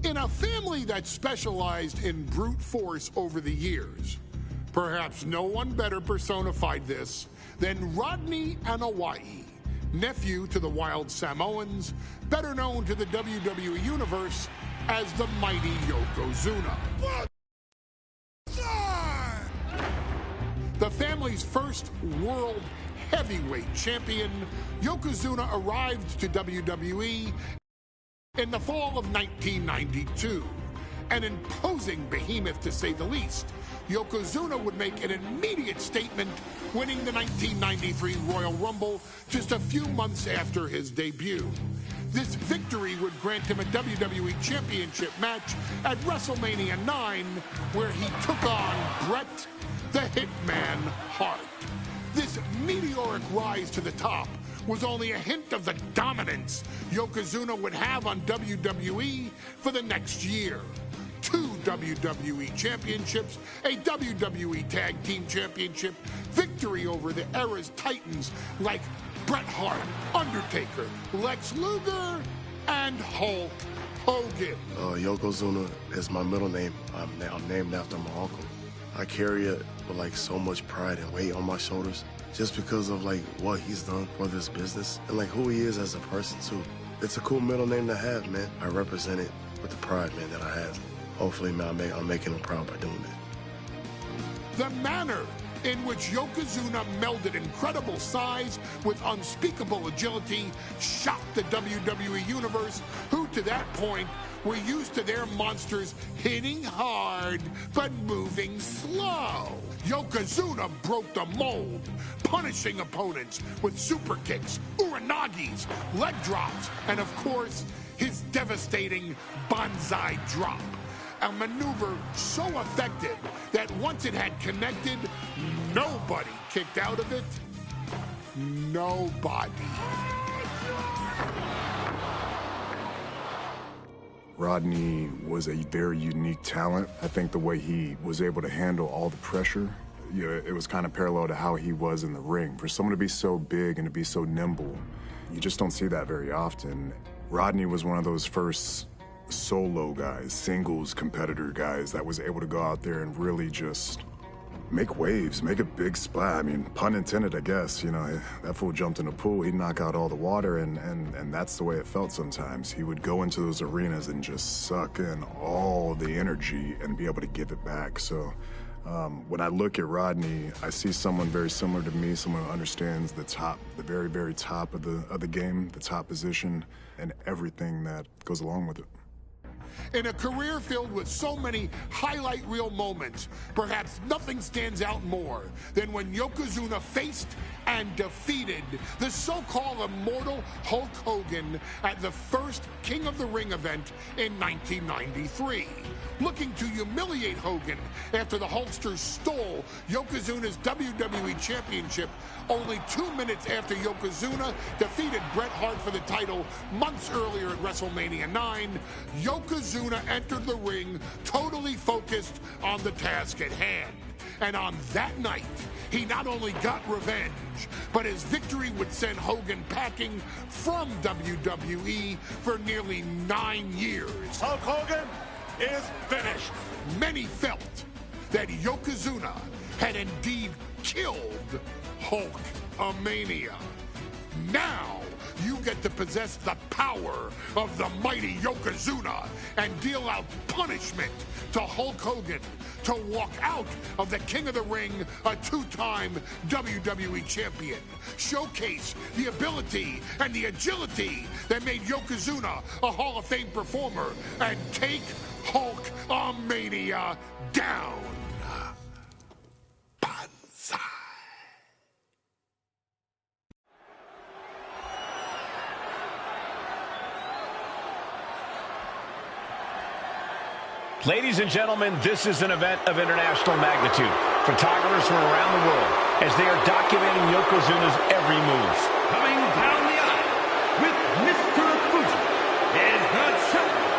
In a family that specialized in brute force over the years, perhaps no one better personified this than Rodney Anoa'i, nephew to the Wild Samoans, better known to the WWE Universe as the mighty Yokozuna. The family's first world heavyweight champion, Yokozuna arrived to WWE in the fall of 1992. An imposing behemoth, to say the least, Yokozuna would make an immediate statement, winning the 1993 Royal Rumble just a few months after his debut. This victory would grant him a WWE Championship match at WrestleMania 9, where he took on Bret the Hitman Hart. This meteoric rise to the top was only a hint of the dominance Yokozuna would have on WWE for the next year. 2 WWE championships, a WWE Tag Team Championship, victory over the era's titans like Bret Hart, Undertaker, Lex Luger, and Hulk Hogan. Yokozuna is my middle name. I'm named after my uncle. I carry it with like so much pride and weight on my shoulders just because of like what he's done for this business and like who he is as a person too. It's a cool middle name to have, man. I represent it with the pride, man, that I have. Hopefully, man, I'm making him proud by doing it. The manner in which Yokozuna melded incredible size with unspeakable agility shocked the WWE Universe, who to that point were used to their monsters hitting hard but moving slow. Yokozuna broke the mold, punishing opponents with super kicks, uranagis, leg drops, and of course, his devastating banzai drop. A maneuver so effective that once it had connected, nobody kicked out of it. Nobody. Rodney was a very unique talent. I think the way he was able to handle all the pressure, it was kind of parallel to how he was in the ring. For someone to be so big and to be so nimble, you just don't see that very often. Rodney was one of those first solo guys, singles competitor guys that was able to go out there and really just make waves, make a big splash. I mean, pun intended, I guess. You know, that fool jumped in the pool, he'd knock out all the water, and that's the way it felt sometimes. He would go into those arenas and just suck in all the energy and be able to give it back. So when I look at Rodney, I see someone very similar to me, someone who understands the top, the very, very top of the game, the top position, and everything that goes along with it. In a career filled with so many highlight reel moments, perhaps nothing stands out more than when Yokozuna faced and defeated the so-called immortal Hulk Hogan at the first King of the Ring event in 1993. Looking to humiliate Hogan after the Hulkster stole Yokozuna's WWE Championship only 2 minutes after Yokozuna defeated Bret Hart for the title months earlier at WrestleMania 9, Yokozuna entered the ring totally focused on the task at hand. And on that night, he not only got revenge, but his victory would send Hogan packing from WWE for nearly 9 years. Hulk Hogan is finished. Many felt that Yokozuna had indeed killed Hulkamania. Now, you get to possess the power of the mighty Yokozuna and deal out punishment to Hulk Hogan to walk out of the King of the Ring, a 2-time WWE champion. Showcase the ability and the agility that made Yokozuna a Hall of Fame performer and take Hulkamania down. Banzai. Ladies and gentlemen, this is an event of international magnitude. Photographers from around the world as they are documenting Yokozuna's every move. Coming down the aisle with Mr. Fuji is the champion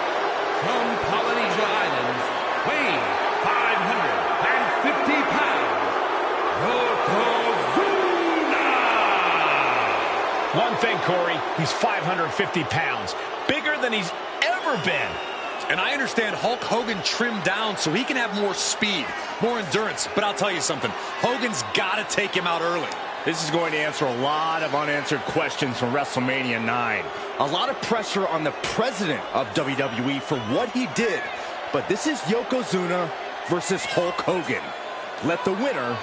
from Polynesia Islands, weighing 550 pounds, Yokozuna! One thing, Corey, he's 550 pounds, bigger than he's ever been. And I understand Hulk Hogan trimmed down so he can have more speed, more endurance. But I'll tell you something, Hogan's got to take him out early. This is going to answer a lot of unanswered questions from WrestleMania 9. A lot of pressure on the president of WWE for what he did. But this is Yokozuna versus Hulk Hogan. Let the winner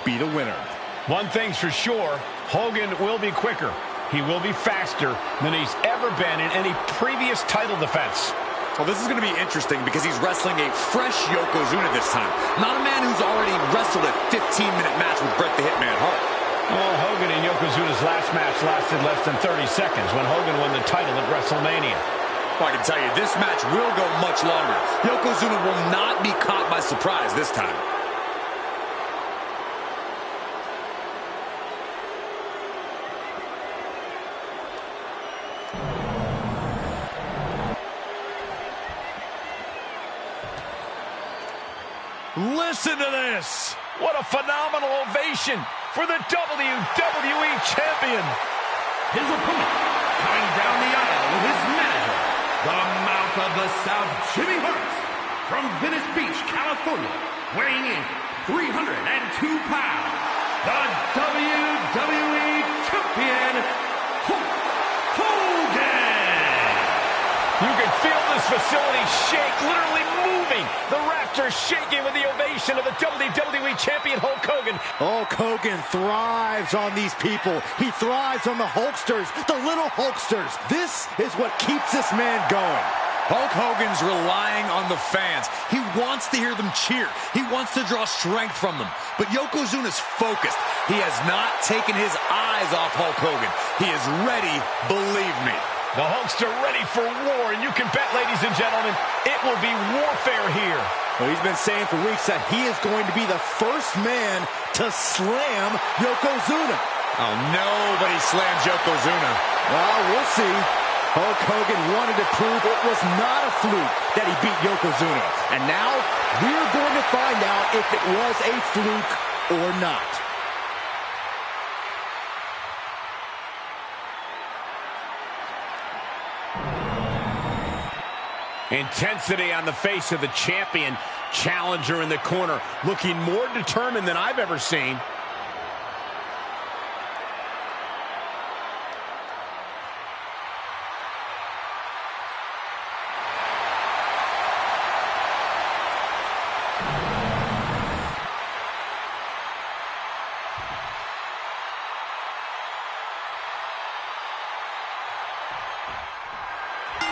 be the winner. One thing's for sure, Hogan will be quicker. He will be faster than he's ever been in any previous title defense. Well, this is going to be interesting because he's wrestling a fresh Yokozuna this time. Not a man who's already wrestled a 15-minute match with Bret the Hitman Hart. Well, Hogan and Yokozuna's last match lasted less than 30 seconds when Hogan won the title at WrestleMania. Well, I can tell you, this match will go much longer. Yokozuna will not be caught by surprise this time. Listen to this. What a phenomenal ovation for the WWE Champion. His opponent, coming down the aisle with his manager, the Mouth of the South, Jimmy Hart, from Venice Beach, California, weighing in 302 pounds, the WWE Champion, Hulk Hogan. You can feel this facility shake, literally moving. The rafters shaking with the ovation of the WWE Champion Hulk Hogan. Hulk Hogan thrives on these people. He thrives on the Hulksters, the little Hulksters. This is what keeps this man going. Hulk Hogan's relying on the fans. He wants to hear them cheer. He wants to draw strength from them. But Yokozuna's focused. He has not taken his eyes off Hulk Hogan. He is ready, believe me. The Hulkster ready for war, and you can bet, ladies and gentlemen, it will be warfare here. Well, he's been saying for weeks that he is going to be the first man to slam Yokozuna. Oh, nobody slams Yokozuna. Well, we'll see. Hulk Hogan wanted to prove it was not a fluke that he beat Yokozuna. And now, we're going to find out if it was a fluke or not. Intensity on the face of the champion. Challenger in the corner, looking more determined than I've ever seen.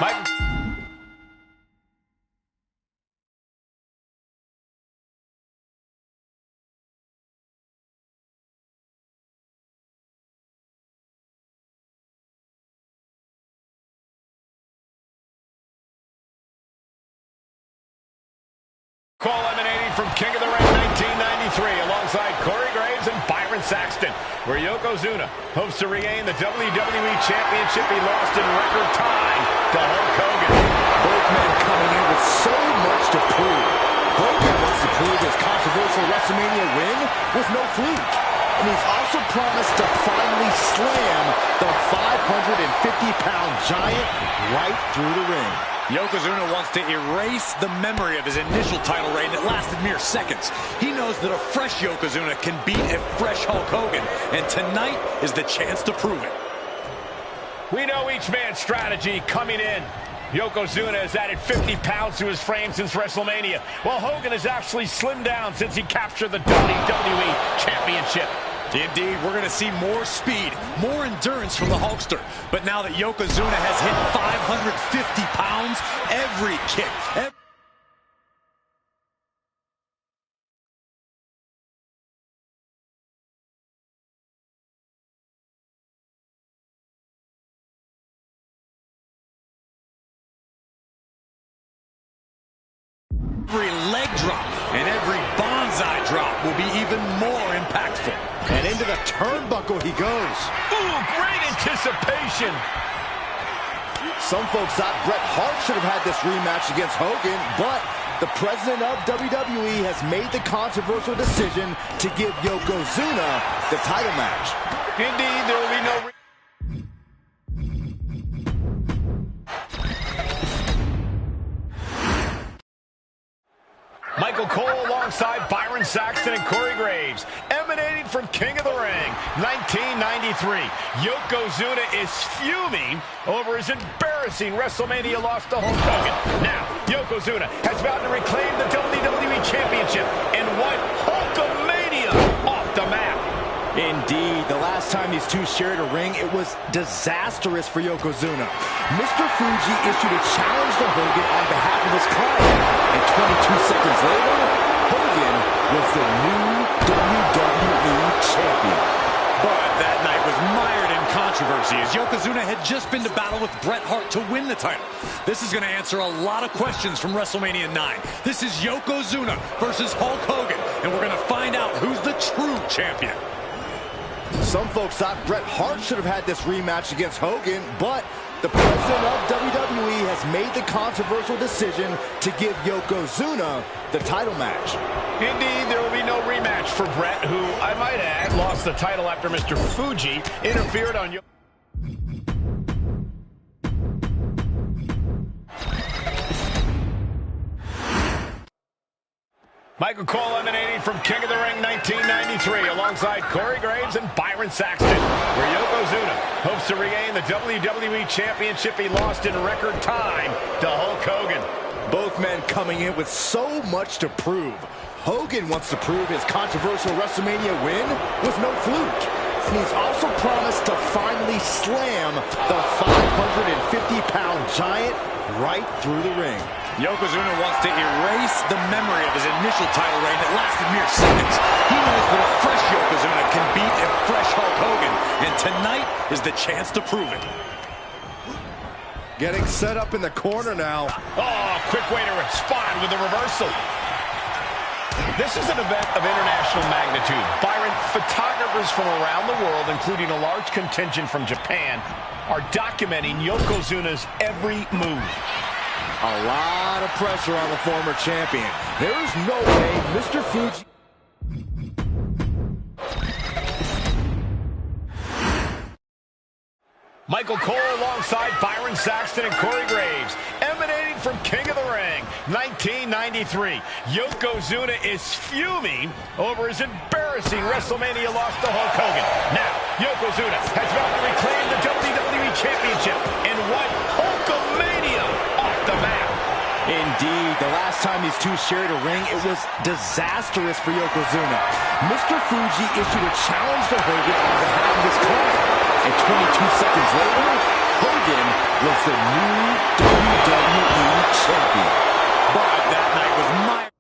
Mike. Call emanating from King of the Ring 1993 alongside Corey Graves and Byron Saxton, where Yokozuna hopes to regain the WWE Championship he lost in record time to Hulk Hogan. Both men coming in with so much to prove. Hogan wants to prove his controversial WrestleMania win was no fluke. And he's also promised to finally slam the 550-pound giant right through the ring. Yokozuna wants to erase the memory of his initial title reign that lasted mere seconds. He knows that a fresh Yokozuna can beat a fresh Hulk Hogan, and tonight is the chance to prove it. We know each man's strategy coming in. Yokozuna has added 50 pounds to his frame since WrestleMania, while Hogan has actually slimmed down since he captured the WWE Championship. Indeed, we're going to see more speed, more endurance from the Hulkster. But now that Yokozuna has hit 550 pounds, every kick, every leg drop and every bonsai drop will be even more impactful. And into the turnbuckle he goes. Ooh, great anticipation. Some folks thought Bret Hart should have had this rematch against Hogan, but the president of WWE has made the controversial decision to give Yokozuna the title match. Indeed, there will be no... Michael Cole alongside Byron Saxton and Corey Graves. Emanating from King of the Ring, 1993. Yokozuna is fuming over his embarrassing WrestleMania loss to Hulk Hogan. Now, Yokozuna has vowed to reclaim the WWE Championship and wipe Hulkamania off the map. Indeed, the last time these two shared a ring, it was disastrous for Yokozuna. Mr. Fuji issued a challenge to Hogan on behalf of his client, and 22 seconds later, Hogan was the new WWE Champion. But that night was mired in controversy as Yokozuna had just been to battle with Bret Hart to win the title. This is going to answer a lot of questions from WrestleMania 9. This is Yokozuna versus Hulk Hogan, and we're going to find out who's the true champion. Some folks thought Bret Hart should have had this rematch against Hogan, but the president of WWE has made the controversial decision to give Yokozuna the title match. Indeed, there will be no rematch for Bret, who, I might add, lost the title after Mr. Fuji interfered on Yokozuna. Michael Cole emanating from King of the Ring 1993 alongside Corey Graves and Byron Saxton, where Yokozuna hopes to regain the WWE Championship he lost in record time to Hulk Hogan. Both men coming in with so much to prove. Hogan wants to prove his controversial WrestleMania win was no fluke. And he's also promised to finally slam the 550-pound giant right through the ring. Yokozuna wants to erase the memory of his initial title reign that lasted mere seconds. He knows that a fresh Yokozuna can beat a fresh Hulk Hogan, and tonight is the chance to prove it. Getting set up in the corner now. Oh, quick way to respond with a reversal. This is an event of international magnitude. Byron, photographers from around the world, including a large contingent from Japan, are documenting Yokozuna's every move. A lot of pressure on the former champion. There is no way Mr. Fuji... Michael Cole alongside Byron Saxton and Corey Graves, emanating from King of the Ring, 1993. Yokozuna is fuming over his embarrassing WrestleMania loss to Hulk Hogan. Now, Yokozuna has vowed to reclaim the WWE Championship and wipe Hulkamania off the map. Indeed, the last time these two shared a ring, it was disastrous for Yokozuna. Mr. Fuji issued a challenge to Hogan on behalf of his client. And 22 seconds later, Hogan was the new WWE Champion. But that night was mired.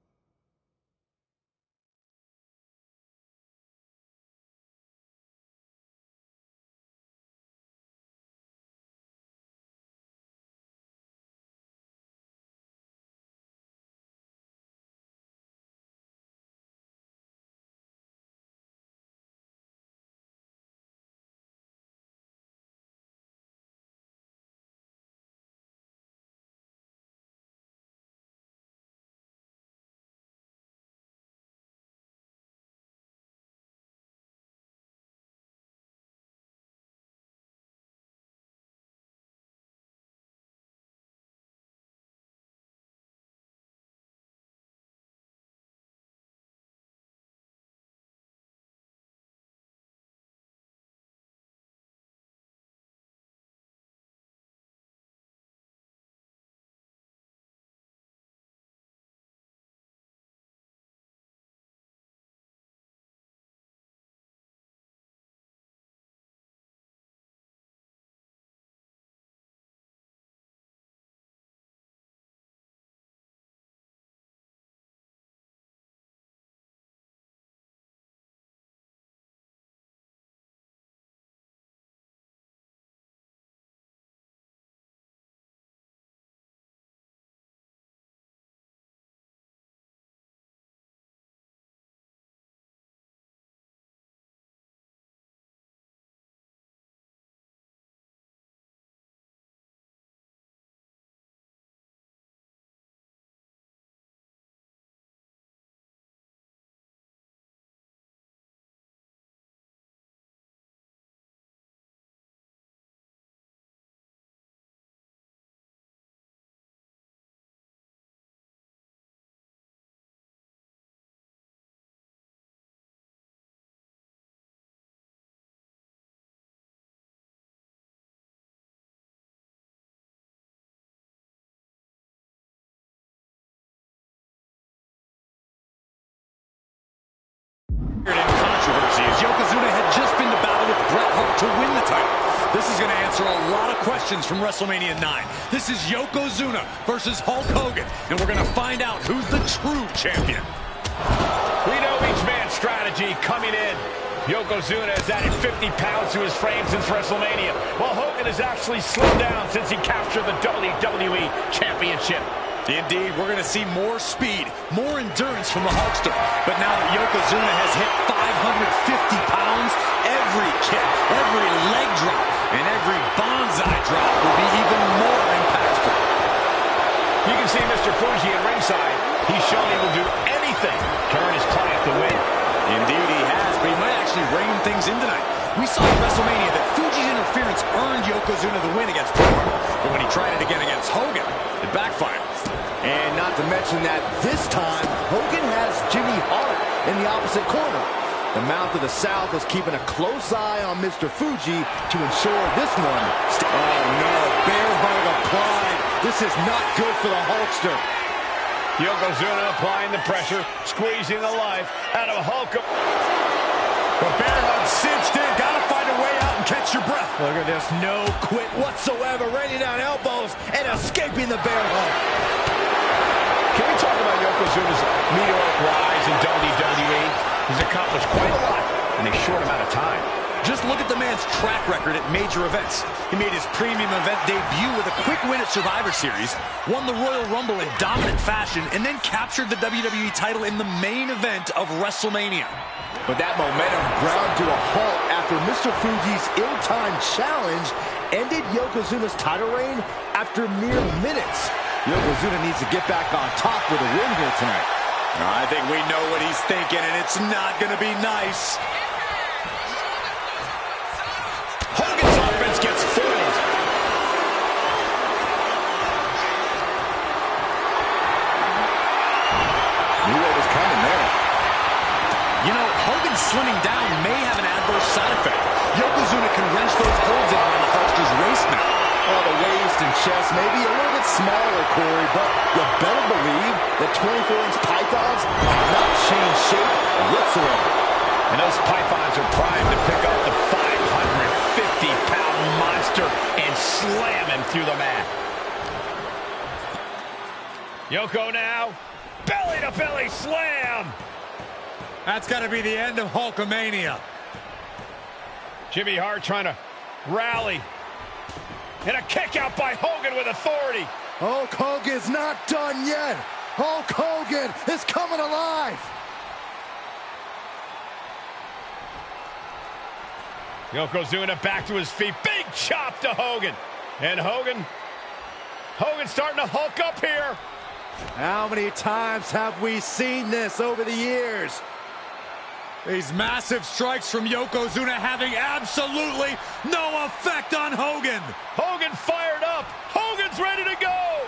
to win the title? This is going to answer a lot of questions from WrestleMania 9. This is Yokozuna versus Hulk Hogan, and we're going to find out who's the true champion. We know each man's strategy coming in. Yokozuna has added 50 pounds to his frame since WrestleMania, while Hogan has actually slimmed down since he captured the WWE Championship. Indeed, we're going to see more speed, more endurance from the Hulkster. But now that Yokozuna has hit 550 pounds, every kick, every leg drop, and every bonsai drop will be even more impactful. You can see Mr. Fuji at ringside. He's shown he will do anything to earn his client to win. Indeed he has, but he might actually rein things in tonight. We saw at WrestleMania that Fuji's interference earned Yokozuna the win against Bret Hart, but when he tried it again against Hogan, it backfired. And not to mention that this time, Hogan has Jimmy Hart in the opposite corner. The Mouth of the South was keeping a close eye on Mr. Fuji to ensure this one. Oh no, bear hug applied. This is not good for the Hulkster. Yokozuna applying the pressure, squeezing the life out of Hulk. The bear hug cinched in. Gotta find a way out and catch your breath. Look at this, no quit whatsoever. Raining down elbows and escaping the bear hug. Can we talk about Yokozuna's meteoric rise in WWE? He's accomplished quite a lot in a short amount of time. Just look at the man's track record at major events. He made his premium event debut with a quick win at Survivor Series, won the Royal Rumble in dominant fashion, and then captured the WWE title in the main event of WrestleMania. But that momentum ground to a halt after Mr. Fuji's ill-timed challenge ended Yokozuna's title reign after mere minutes. Yokozuna needs to get back on top with a win here tonight. I think we know what he's thinking, and it's not going to be nice. Hogan's offense gets foiled. Knew what was coming there. You know, Hogan slimming down may have an adverse side effect. Yokozuna can wrench those holds in around the Hulkster's waist now. Well, the waist and chest may be a little bit smaller, Corey, but you better believe that 24-inch pythons have not changed shape whatsoever. And those pythons are primed to pick up the 550-pound monster and slam him through the mat. Yoko now, belly-to-belly slam. That's got to be the end of Hulkamania. Jimmy Hart trying to rally. And a kick out by Hogan with authority. Hulk Hogan's not done yet. Hulk Hogan is coming alive. Yokozuna back to his feet. Big chop to Hogan. And Hogan's starting to hulk up here. How many times have we seen this over the years? These massive strikes from Yokozuna having absolutely no effect on Hogan. Hogan fired up. Hogan's ready to go.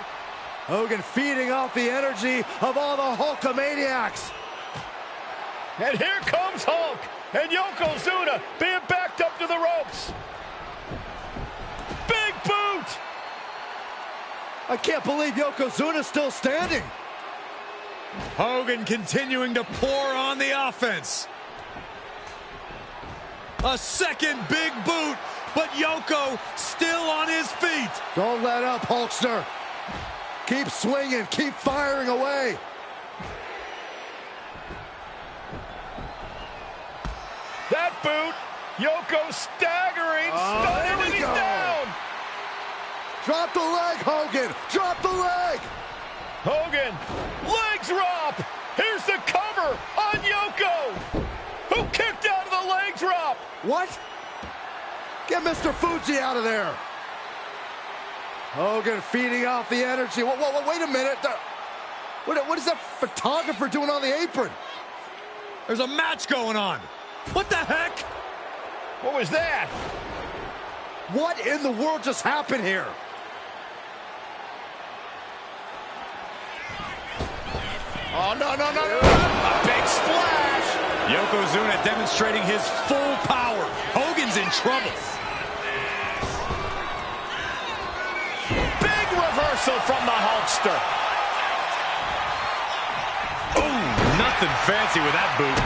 Hogan feeding off the energy of all the Hulkamaniacs. And here comes Hulk. And Yokozuna being backed up to the ropes. Big boot. I can't believe Yokozuna's still standing. Hogan continuing to pour on the offense. A second big boot, but Yoko still on his feet. Don't let up, Hulkster. Keep swinging, keep firing away. That boot, Yoko staggering, stunning, and he's down. Drop the leg, Hogan. Drop the leg. Hogan, leg drop. Here's the cover on Yoko, who kicked out of the leg drop. What? Get Mr. Fuji out of there. Hogan feeding off the energy. Wait a minute. What is that photographer doing on the apron? There's a match going on. What the heck? What was that? What in the world just happened here? Oh, no. A big splash. Yokozuna demonstrating his full power. Hogan's in trouble. Big reversal from the Hulkster. Ooh, nothing fancy with that boot.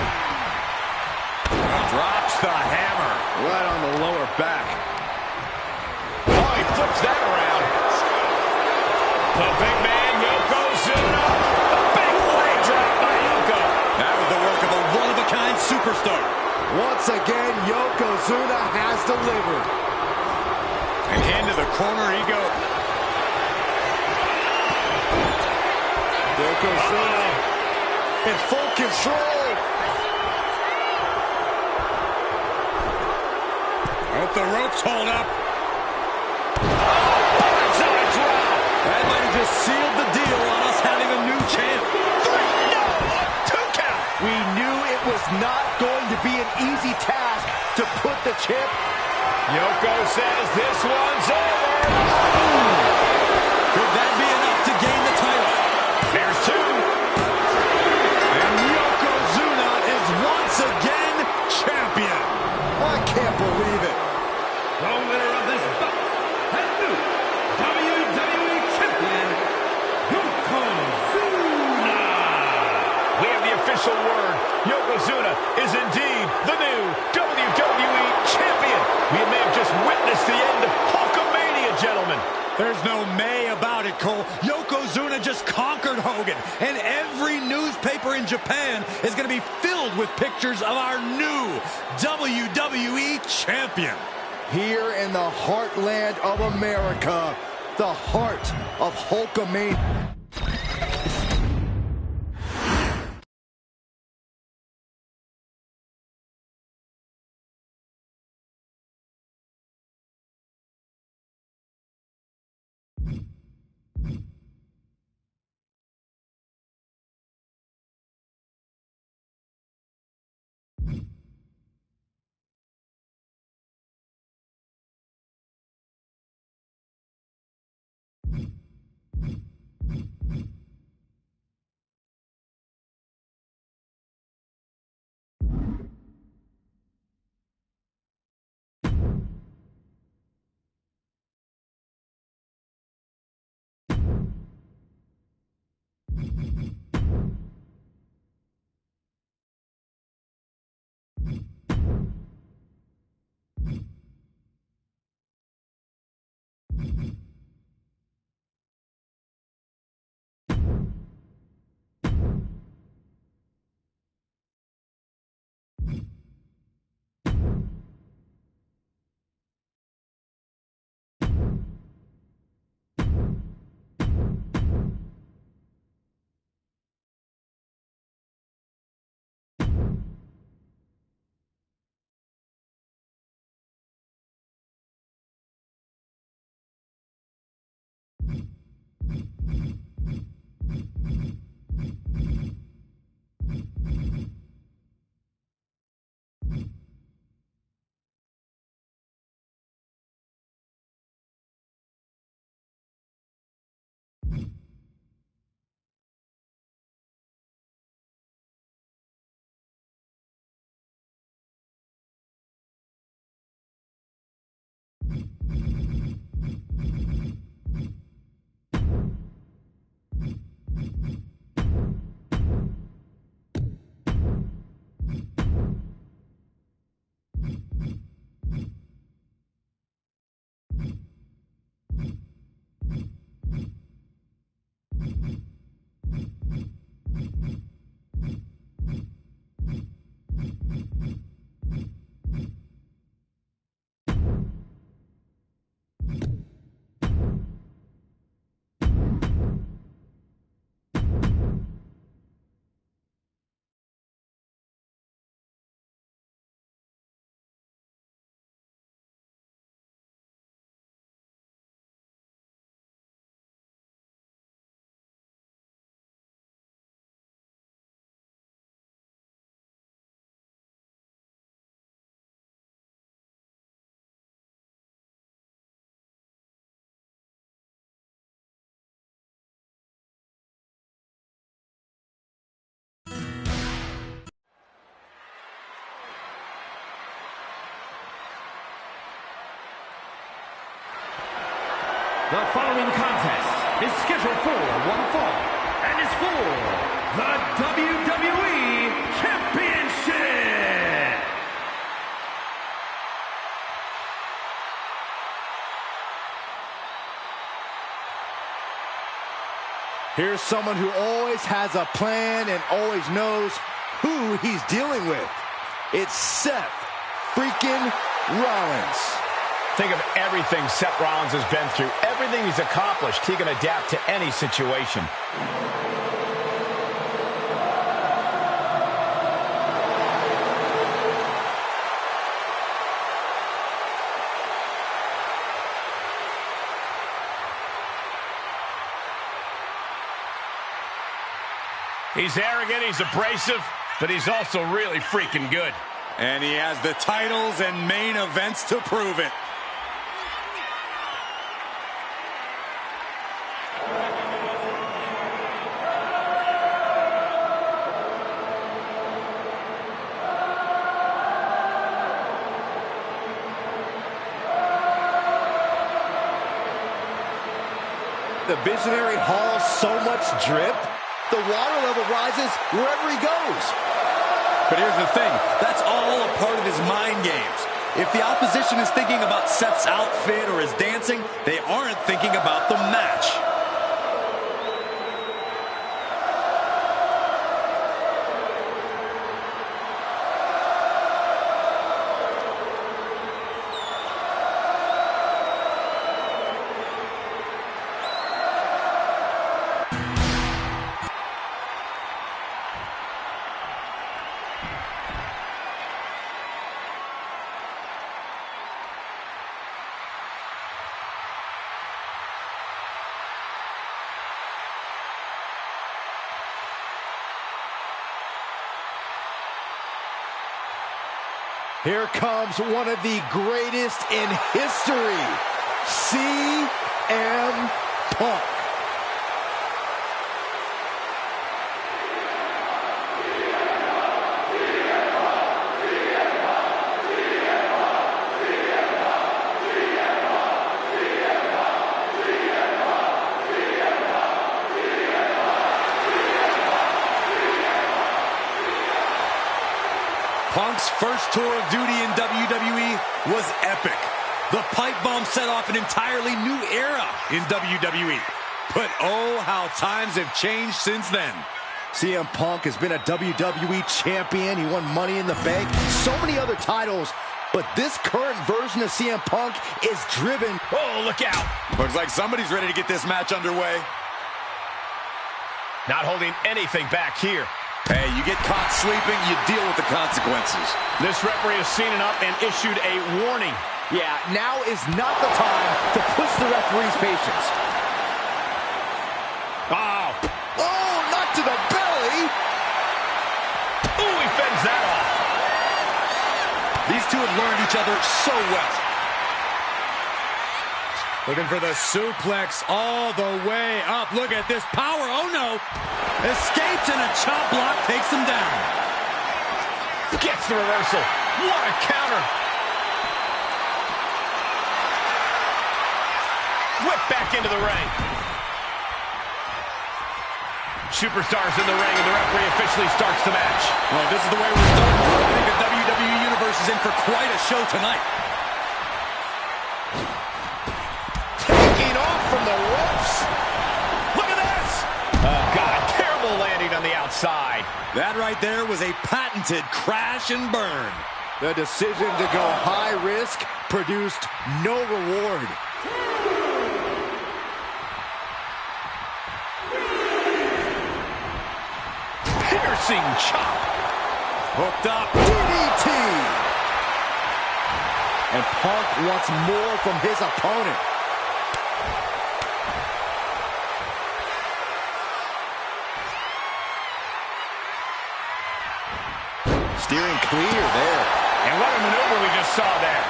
Drops the hammer. Right on the lower back. Oh, he flips that around. The big man, Yokozuna. The big leg drop by Yoko. That was the work of a one-of-a-kind superstar. Once again, Yokozuna has delivered. And into the corner he goes. Yokozuna in full control. Hope the ropes hold up. That might have just sealed the deal on us having a new champ. 3, no, 2 count. We knew it was not going to be an easy task to put the champ. Yoko says this one's over. Could that be enough to gain the title? There's 2. And Yokozuna is once again champion. I can't believe it. The winner of this bout and new WWE Champion, Yokozuna. We have the official word. Yokozuna is indeed the new WWE Champion. We may have just witnessed the end of Hulkamania, gentlemen. There's no may about it, Cole. Yokozuna just conquered Hogan, and every newspaper in Japan is going to be filled with pictures of our new WWE Champion. Here in the heartland of America, the heart of Hulkamania. The following contest is scheduled for one fall and is for the WWE Championship. Here's someone who always has a plan and always knows who he's dealing with. It's Seth freaking Rollins. Think of everything Seth Rollins has been through, everything he's accomplished. He can adapt to any situation. He's arrogant, he's abrasive, but he's also really freaking good. And he has the titles and main events to prove it. The visionary hauls so much drip, the water level rises wherever he goes. But here's the thing, that's all a part of his mind games. If the opposition is thinking about Seth's outfit or his dancing, they aren't thinking about the match. Here comes one of the greatest in history, CM Punk. Punk's first tour of duty in WWE was epic. The pipe bomb set off an entirely new era in WWE. But oh, how times have changed since then. CM Punk has been a WWE champion. He won Money in the Bank, so many other titles. But this current version of CM Punk is driven. Oh, look out. Looks like somebody's ready to get this match underway. Not holding anything back here. Hey, you get caught sleeping, you deal with the consequences. This referee has seen enough and issued a warning. Yeah, now is not the time to push the referee's patience. Oh. Oh, not to the belly. Ooh, he fends that off. These two have learned each other so well. Looking for the suplex all the way up. Look at this power. Oh, no. Escapes and a chop block takes him down. Gets the reversal. What a counter. Whip back into the ring. Superstars in the ring, and the referee officially starts the match. Well, this is the way we're starting. I think the WWE Universe is in for quite a show tonight. Taking off from the ropes. Look at this. Oh, God, terrible landing on the outside. That right there was a patented crash and burn. The decision to go high risk produced no reward. Piercing chop. Hooked up. DDT. And Punk wants more from his opponent. Steering clear there. And what a maneuver we just saw there.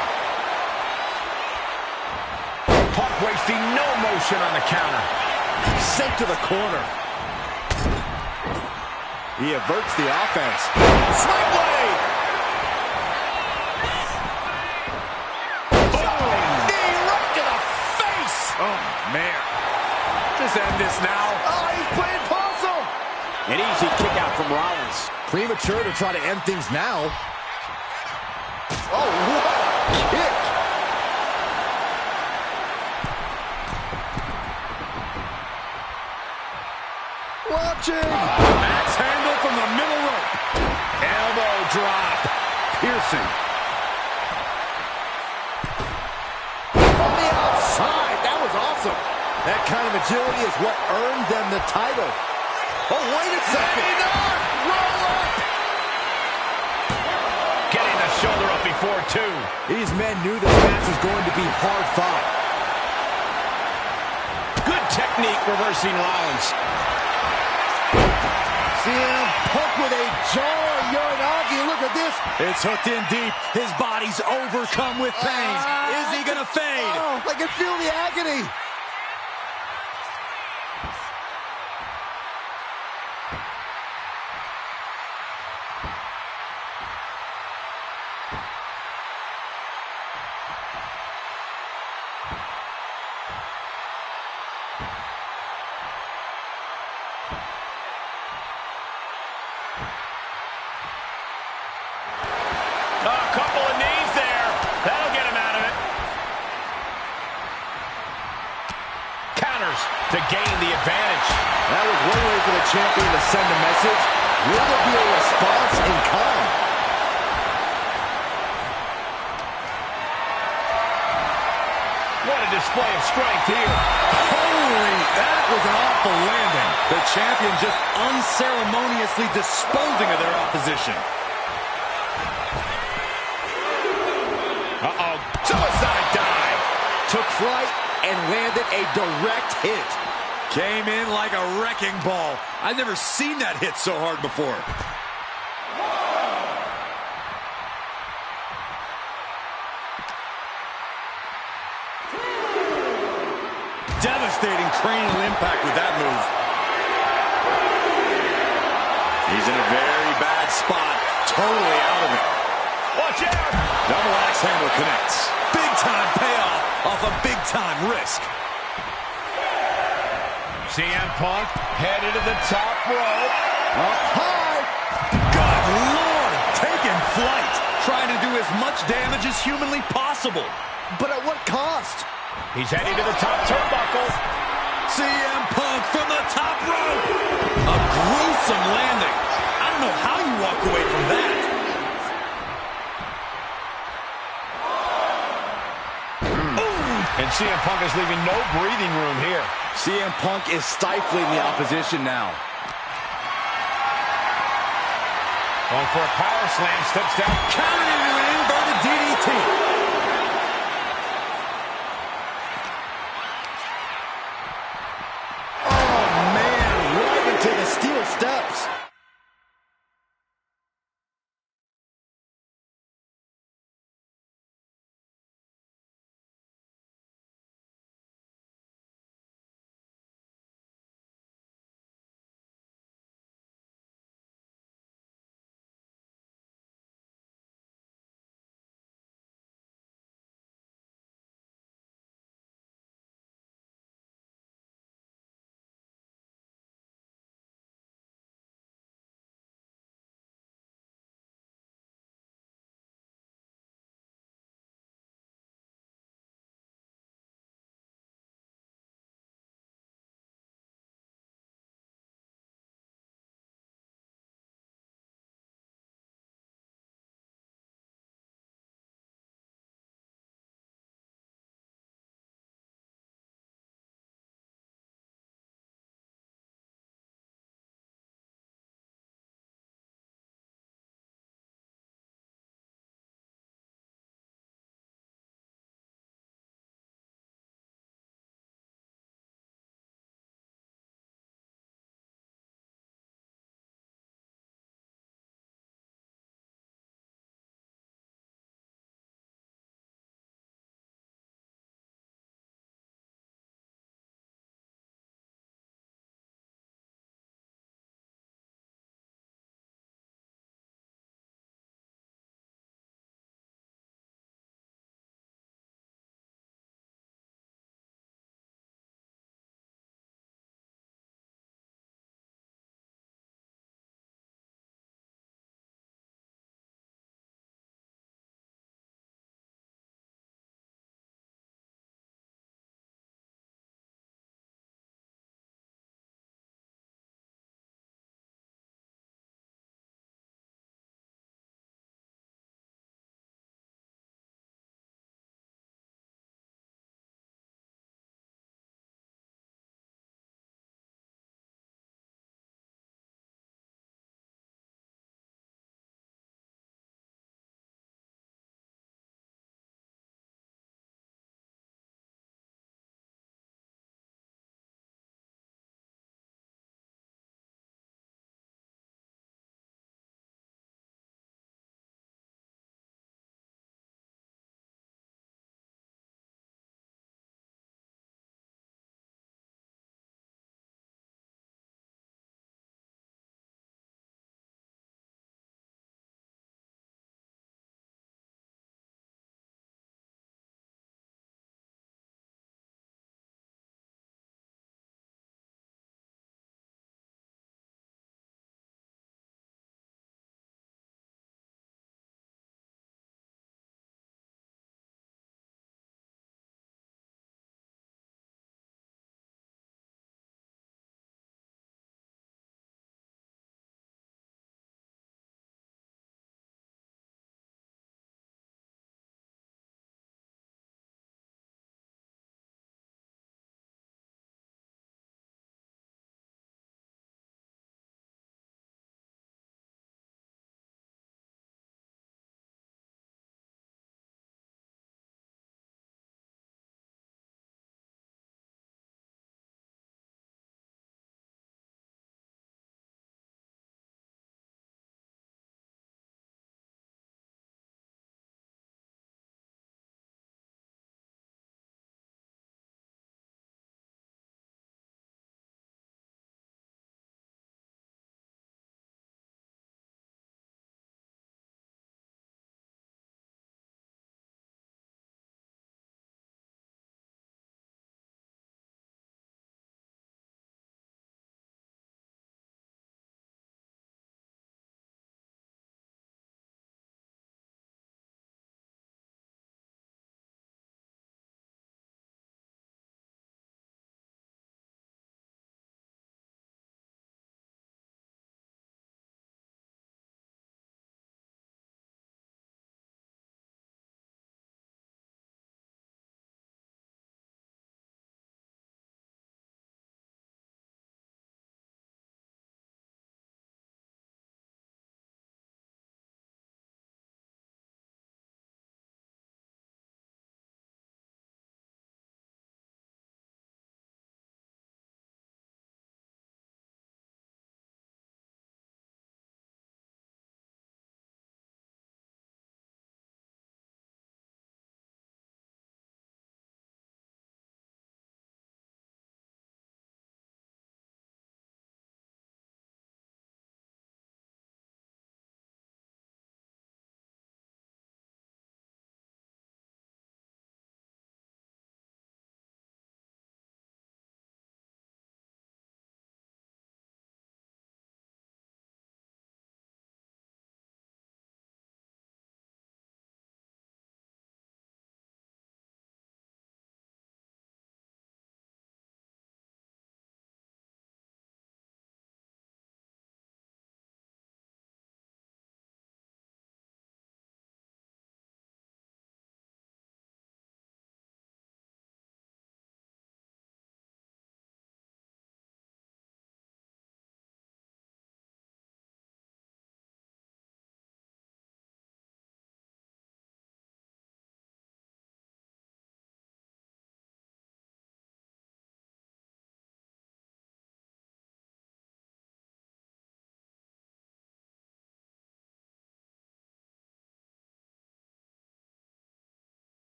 Punk wasting no motion on the counter. Sent to the corner. He averts the offense. Sling blade. Oh, knee right to the face. Oh, man. Just end this now. Oh, he's playing possum. An easy kick out from Rollins. Premature to try to end things now. Oh, what a kick. approaching. Axe handle from the middle rope. Elbow drop. Piercing. From the outside. That was awesome. That kind of agility is what earned them the title. Oh, wait a second. Roll up. Getting the shoulder up before two. These men knew this match was going to be hard fought. Good technique reversing Rollins. CM Punk with a jawing Uranagi. Look at this. It's hooked in deep. His body's overcome with pain. Is he going to fade? Oh, I can feel the agony. A couple of knees there. That'll get him out of it. Counters to gain the advantage. That was one way for the champion to send a message. Will there be a response in kind? What a display of strength here. Holy, that was an awful landing. The champion just unceremoniously disposing of their opposition. Uh-oh, suicide dive. Took flight and landed a direct hit. Came in like a wrecking ball. I've never seen that hit so hard before. Devastating cranial impact with that move. He's in a very bad spot. Totally out of it. Watch out. Double axe handle connects. Big time payoff off a big time risk. CM Punk headed to the top rope. Up high. Good Lord, taking flight. Trying to do as much damage as humanly possible. But at what cost? He's heading to the top turnbuckle. CM Punk from the top rope. A gruesome landing. I don't know how you walk away from that. And CM Punk is leaving no breathing room here. CM Punk is stifling the opposition now. Going for a power slam, steps down. Countered into an inverted DDT. To the steel steps.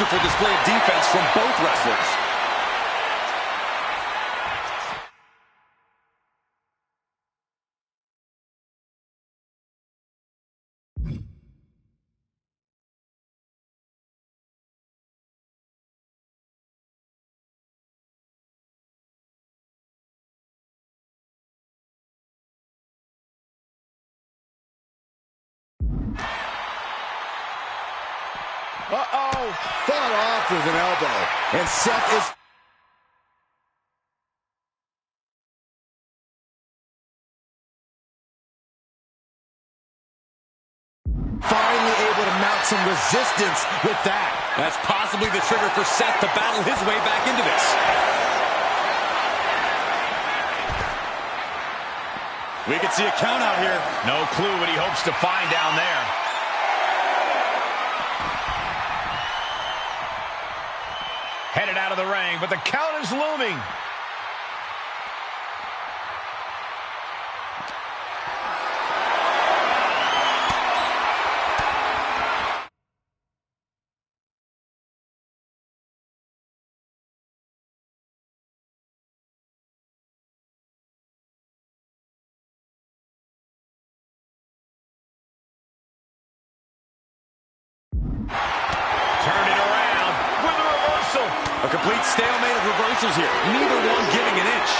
masterful display of defense from both wrestlers. Uh-oh, fought off with an elbow, and Seth is finally able to mount some resistance with that. That's possibly the trigger for Seth to battle his way back into this. We can see a count out here. No clue what he hopes to find down there. Headed out of the ring, but the count is looming. A complete stalemate of reversals here. Neither one giving an inch.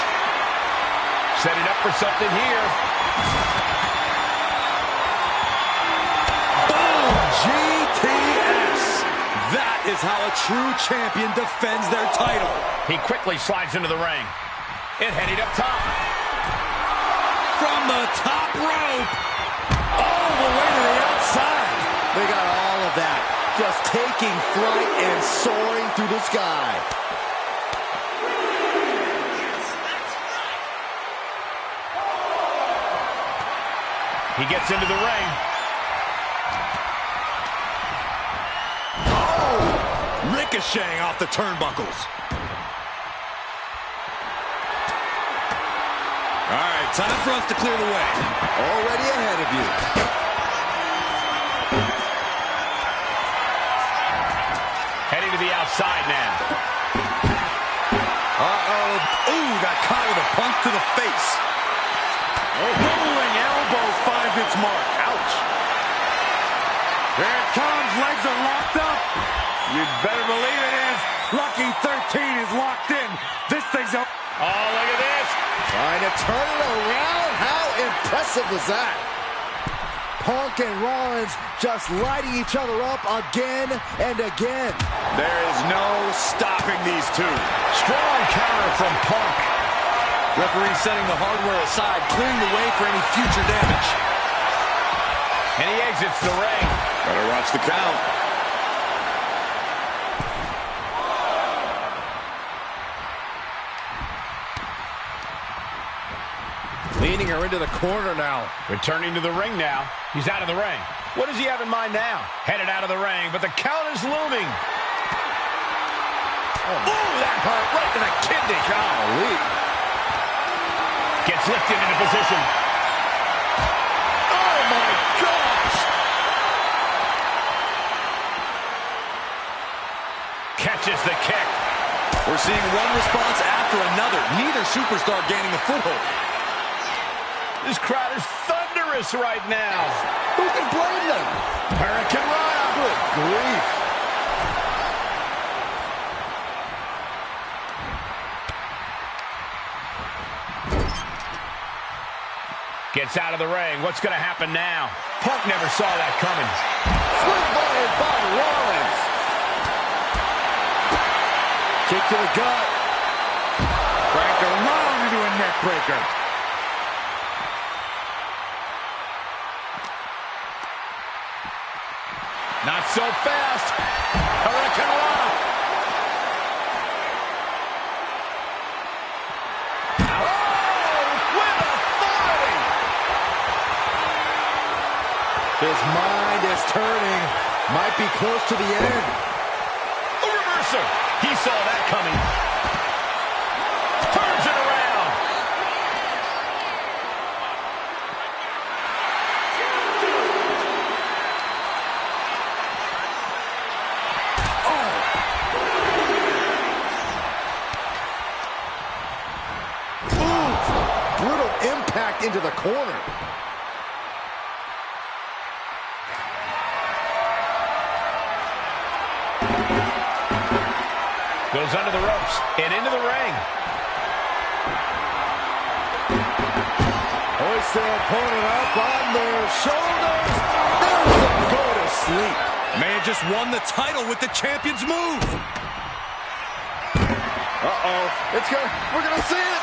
Setting up for something here. Boom! GTS! That is how a true champion defends their title. He quickly slides into the ring. It headed up top. From the top rope. All the way to the outside. They got all of that. Just taking flight and soaring through the sky. He gets into the ring. Oh! Ricocheting off the turnbuckles. All right, time for us to clear the way. Already ahead of you. Heading to the outside now. Uh-oh. Ooh, got caught with a punch to the face. Oh, rolling elbow finds its mark. Ouch. There it comes. Legs are locked up. You'd better believe it is. Lucky 13 is locked in. This thing's up. Oh, look at this. Trying to turn it around. How impressive was that? Punk and Rollins just lighting each other up again and again. There is no stopping these two. Strong counter from Punk. Referee setting the hardware aside, clearing the way for any future damage. And he exits the ring. Better watch the count. Leaning her into the corner now. Returning to the ring now. He's out of the ring. What does he have in mind now? Headed out of the ring, but the count is looming. Oh, that hurt right to the kidney. Golly. Gets lifted into position. Oh, my gosh. Catches the kick. We're seeing one response after another. Neither superstar gaining a foothold. This crowd is thunderous right now. Who can blame them? Hurricane Rana. Good grief. Gets out of the ring. What's going to happen now? Punk never saw that coming. Swing by Rollins. Kick to the gut. Cranked around into a neck breaker. Not so fast. Hurricane Rana. His mind is turning. Might be close to the end. A reversal. He saw that coming. Turns it around. Oh, backed into the corner. Goes under the ropes and into the ring. Hoist their opponent up on their shoulders. There's a go to sleep. May have just won the title with the champion's move. Uh-oh. We're gonna see it.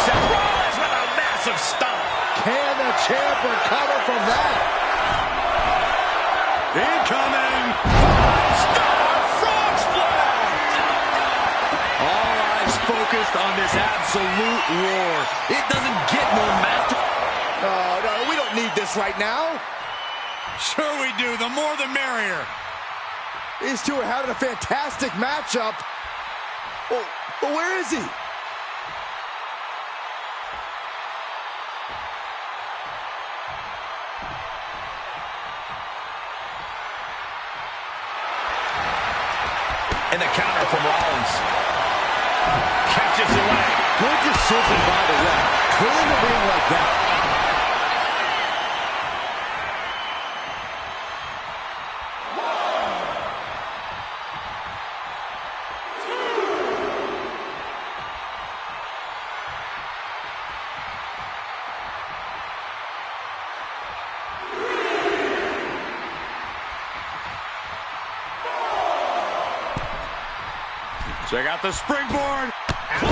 Seth Rollins with a massive stomp. Can the champ recover from that? Incoming. 5-star frog splash. All eyes focused on this absolute war. It doesn't get more master. Oh, no, we don't need this right now. Sure we do. The more the merrier. These two are having a fantastic matchup. Oh, but where is he? And the counter from Rollins. Catches the leg. Good decision by the ref. Clearing the ring like that. Check out the springboard. He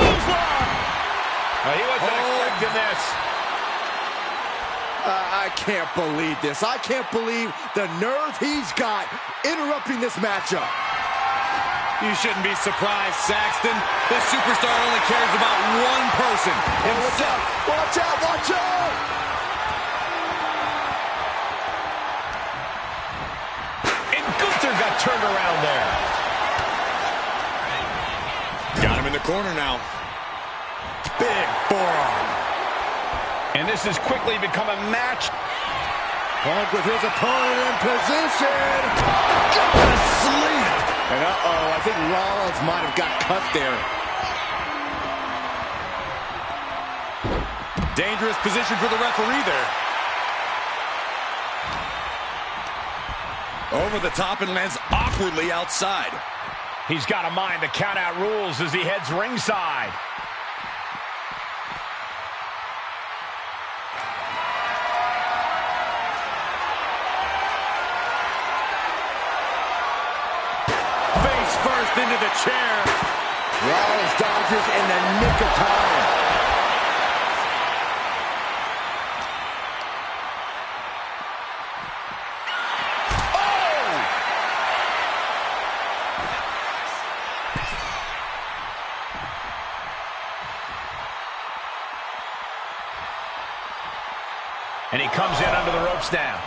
wasn't expecting this. I can't believe this. I can't believe the nerve he's got interrupting this matchup. You shouldn't be surprised, Saxton. This superstar only cares about one person. Himself. Watch out, watch out! And Gunther got turned around there. Got him in the corner now. Big forearm. And this has quickly become a match. Punk with his opponent in position. Go to sleep. And I think Rollins might have got cut there. Dangerous position for the referee there. Over the top and lands awkwardly outside. He's got to mind the count-out rules as he heads ringside. Face first into the chair. Rollins dodges in the nick of time. And he comes in under the ropes now.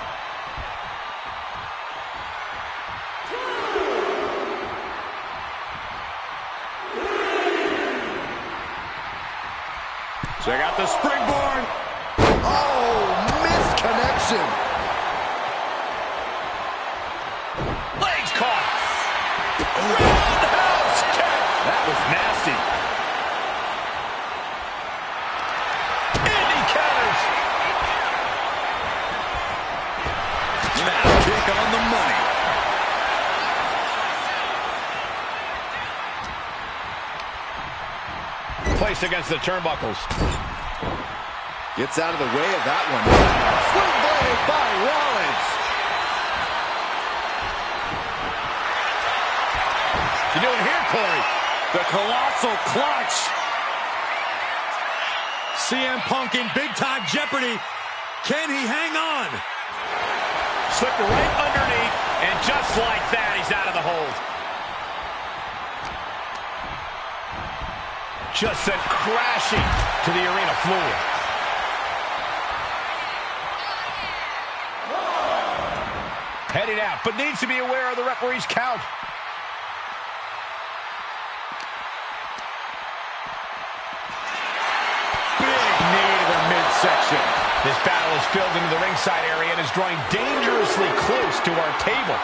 Check out the springboard. Oh, missed connection. Legs caught. Roundhouse kick. That was nasty. And he counters. Now kick on the money. Placed against the turnbuckles. Gets out of the way of that one. Swing blade by Rollins. You doing here, Corey? The colossal clutch. CM Punk in big-time jeopardy. Can he hang on? Slipped right underneath, and just like that, he's out of the hold. Just sent crashing to the arena floor. Heading out, but needs to be aware of the referee's count. Big knee to the midsection. This battle is spilled into the ringside area and is drawing dangerously close to our table.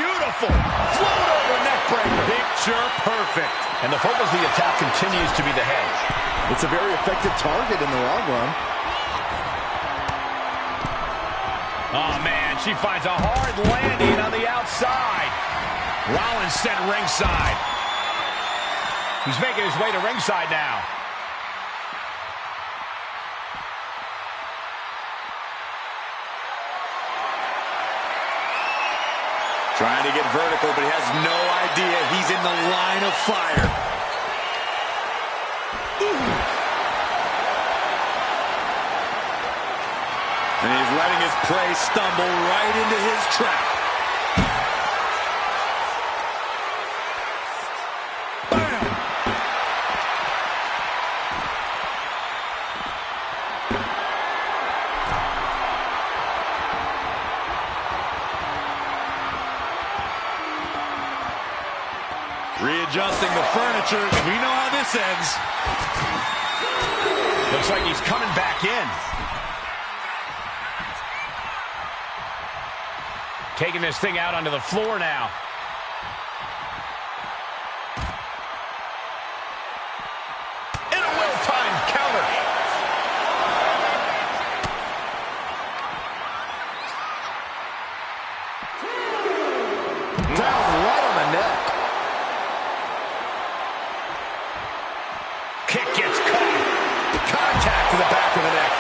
Beautiful. Float over neck breaker. Picture perfect. And the focus of the attack continues to be the head. It's a very effective target in the long run. Oh, man, she finds a hard landing on the outside. Rollins sent ringside. He's making his way to ringside now. Trying to get vertical, but he has no idea he's in the line of fire. And he's letting his prey stumble right into his trap. Bam! Readjusting the furniture. We know how this ends. Looks like he's coming back in. Taking this thing out onto the floor now. And a well-timed counter. Down right on the neck. Kick gets caught. Contact to the back of the neck.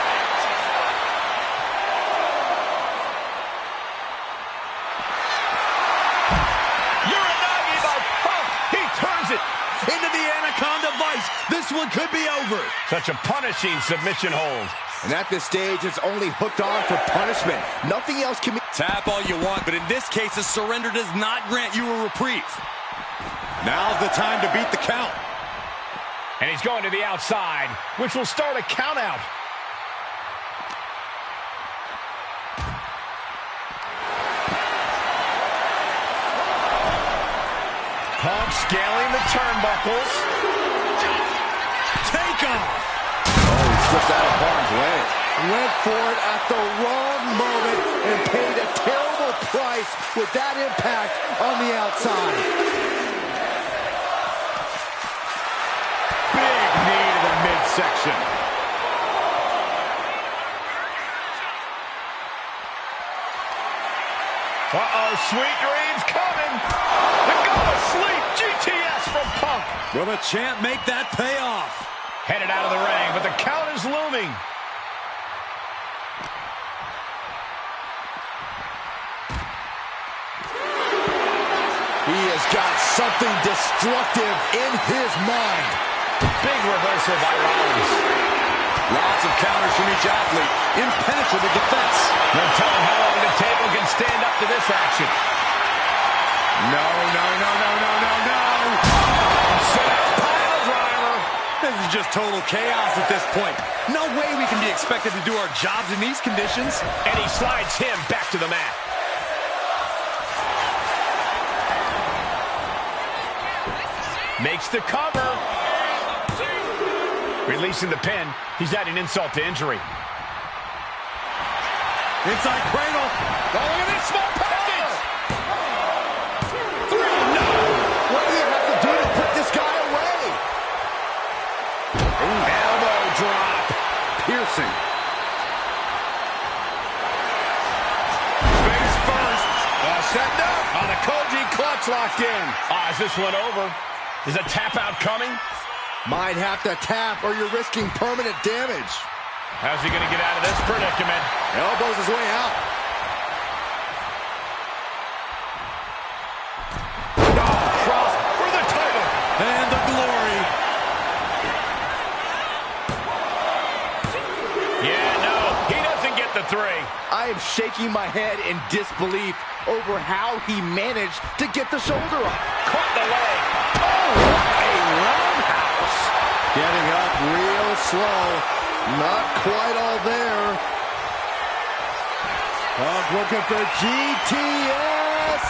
Into the Anaconda Vice. This one could be over. Such a punishing submission hold. And at this stage, it's only hooked on for punishment. Nothing else can be... Tap all you want, but in this case, a surrender does not grant you a reprieve. Now's the time to beat the count. And he's going to the outside, which will start a count out. Punk scaling the turnbuckles. Take off. Oh, he slipped out of harm's way. Went for it at the wrong moment and paid a terrible price with that impact on the outside. Big knee to the midsection. Uh-oh, sweet dreams coming. The go to sleep GTS from Punk. Will the champ make that pay off? Headed out of the ring, but the count is looming. He has got something destructive in his mind. Big reversal by Rollins. Lots of counters from each athlete. Impenetrable defense. No telling how long the table can stand up to this action. No, no, no, no, no, no, no. Set up pile driver. This is just total chaos at this point. No way we can be expected to do our jobs in these conditions. And he slides him back to the mat. Makes the cover. Releasing the pin. He's adding insult to injury. Inside cradle. Oh, look at this small package. 3, no. What do you have to do to put this guy away? Elbow drop. Piercing. Face first. Setting up. On a Koji clutch locked in. Is this one over? Is a tap out coming? Might have to tap or you're risking permanent damage. How's he going to get out of this predicament? Elbows his way out. Cross for the title. And the glory. Yeah, no, he doesn't get the 3. I am shaking my head in disbelief over how he managed to get the shoulder up. Caught the leg. Oh, what a roundhouse. Getting up real slow. Not quite all there. Punk looking for GTS.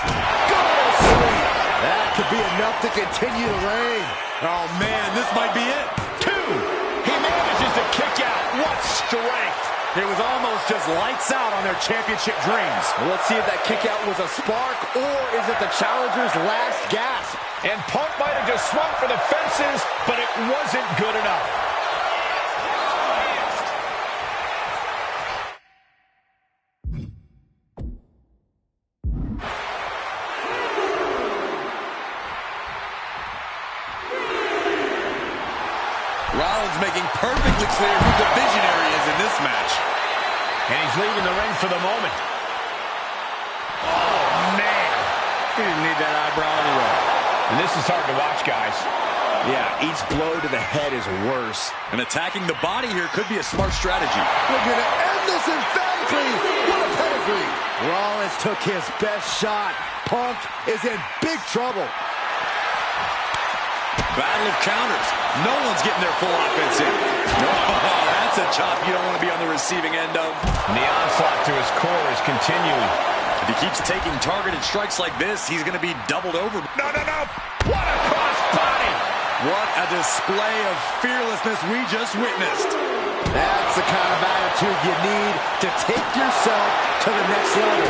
Go to sleep. That could be enough to continue the reign. Oh, man, this might be it. 2. He manages to kick out. What strength. It was almost just lights out on their championship dreams. Well, let's see if that kick out was a spark, or is it the challenger's last gasp? And Punk might have just swung for the fences, but it wasn't good enough. Rollins making perfectly clear who the visionary is in this match. And he's leaving the ring for the moment. Oh, man. He didn't need that eyebrow anyway. And this is hard to watch, guys. Yeah, each blow to the head is worse. And attacking the body here could be a smart strategy. We're going to end this emphatically. What a pedigree. Rollins took his best shot. Punk is in big trouble. Battle of counters. No one's getting their full offense in. No, that's a chop you don't want to be on the receiving end of. And the onslaught to his core is continuing. If he keeps taking targeted strikes like this, he's going to be doubled over. No. What a cross body. What a display of fearlessness we just witnessed. That's the kind of attitude you need to take yourself to the next level.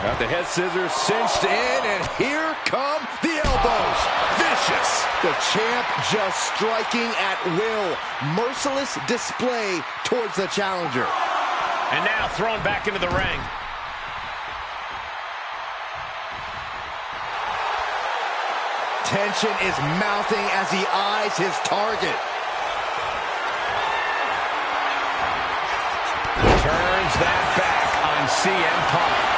Got the head scissors cinched in, and here come the elbows. Vicious. The champ just striking at will. Merciless display towards the challenger. And now thrown back into the ring. Tension is mounting as he eyes his target. Turns that back on CM Punk.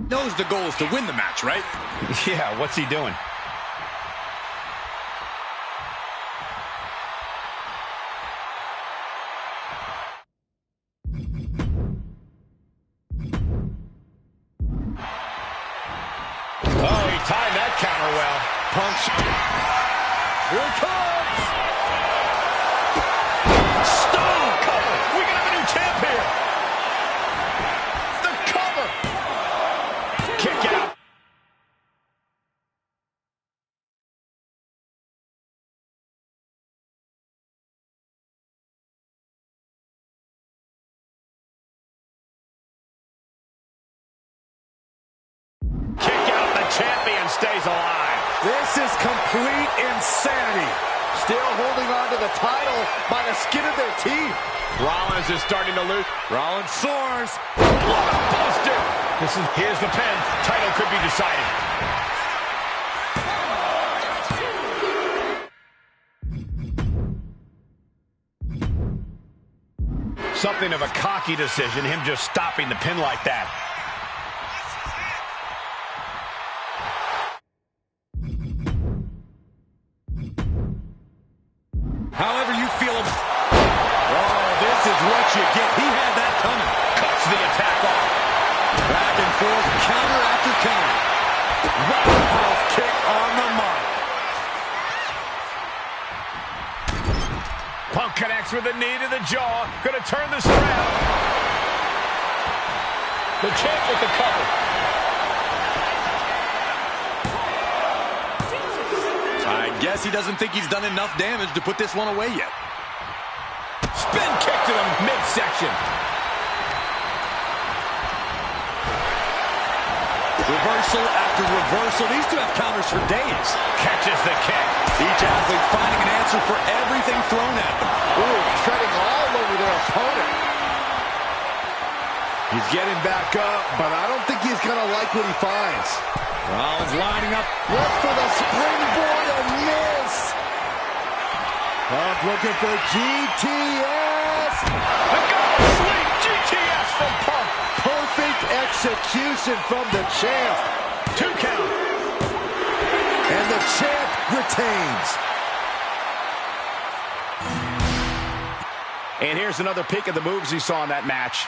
Knows the goal is to win the match, right? Yeah, what's he doing? Oh, he timed that counter well. Punch. Here it comes. Stone cover. We can have a new champ here. The cover. Kick out. Kick out. The champion stays alive. This is complete insanity. Still holding on to the title by the skin of their teeth. Rollins is starting to lose. Rollins soars. What a buster. Here's the pin. Title could be decided. Something of a cocky decision, him just stopping the pin like that. However you feel him. Oh, this is what you get. He had that coming. Cuts the attack off. Back and forth, counter after counter. Roundhouse kick on the mark. Punk connects with a knee to the jaw. Gonna turn this around. The champ with the cover. I guess he doesn't think he's done enough damage to put this one away yet. Spin kick to the midsection. Reversal after reversal. These two have counters for days. Catches the kick. Each athlete finding an answer for everything thrown at them. Ooh, treading all over their opponent. He's getting back up, but I don't think he's going to like what he finds. Rollins lining up. Look for the springboard and miss. Punk looking for GTS. A go sleep GTS from Punk. Perfect execution from the champ. 2 count. And the champ retains. And here's another peek of the moves he saw in that match.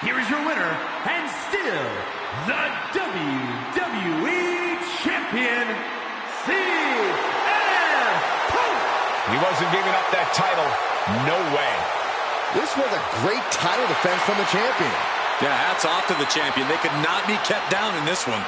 here is your winner, and still the WWE Champion, CM Punk. He wasn't giving up that title. No way. This was a great title defense from the champion. Yeah, hats off to the champion. They could not be kept down in this one.